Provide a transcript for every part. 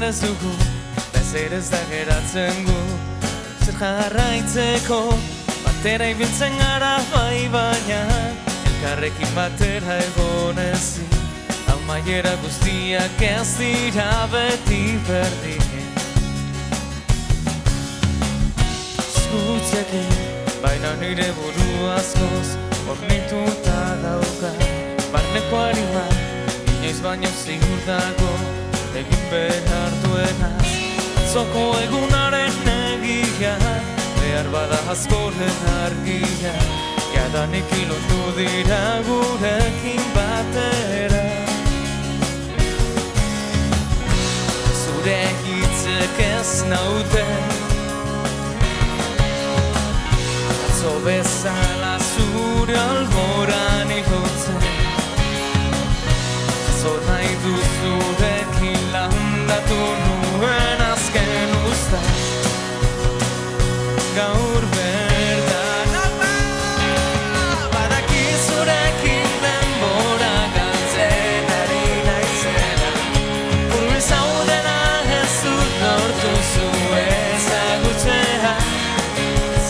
Batzen ez dugu, bezer ez da geratzen gu. Zer jarraitzeko, batera ibiltzen gara bai baina elkarrekin batera egon ezin. Amaiera guztiak ez dira beti berdin. Zutzekin, baina nire buru askoz hornituta dauka. Barneko harima, inoiz baino ziur dago, egin behar duenaz. Atzoko egunaren egia, behar bada askoren argia. Jadanik ilotu dira gurekin batera. Zure hitzek ez naute, atzo bezala zure alboran ilotzen. Atzo nahi duzurekin landatu nuen azken usta. Gaur bertan badaki zurekin denbora galtzen ari naizela. Hurbil zaudela ez dut lortu zu ezagutzea.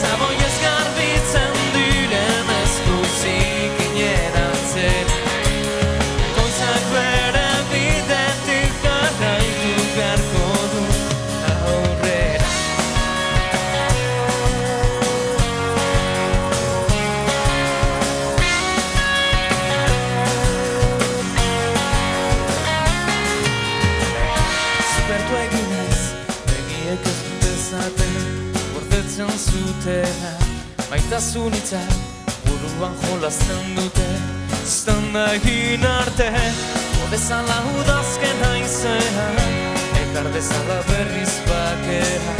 Zaboiez garbitzen diren eskuzik inerantzen. Goizak bere bidetik jarraitu beharko du aurrera. Zertu eginez, begiek ez dut ezaten, gordetzen zutena. Maitasun hitzak buruan jolazten dute, ztanda egin arte. Odezala udazken haizea, ekar dezala berriz bakea.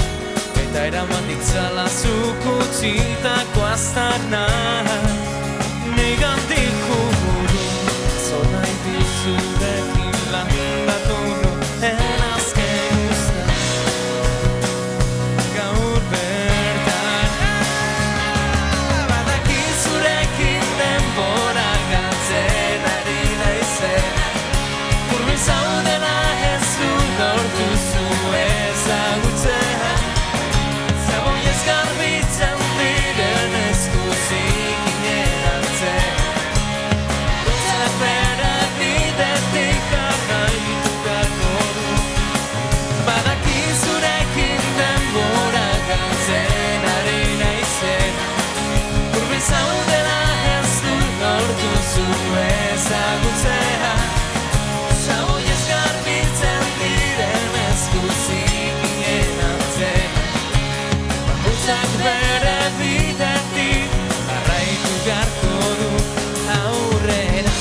Eta eraman ditzala zuk utzitako aztarna. Nigandik urrun, zona iduzurekin landatu nuen azken usta. Gaur bertan badaki zurekin denbora galtzen ari naizela. Hurbil zaudela ez dut lortu zu ezagutzea. Zaboiez garbitzen diren eskuzik inerantzen. Goizak bere bidetik jarraitu beharko du. Badaki zurekin denbora galtzen ari naizela. Hurbil zaudela ez dut lortu zu ezagutzea. Zaboiez garbitzen diren eskuzik inerantzen. Bakoitzak bere bidetik jarraitu beharko du aurrera.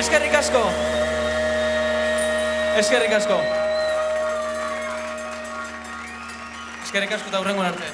Eskerrik asko! Eskerrik asko! Eskerrik asko eta hurrengoan arte.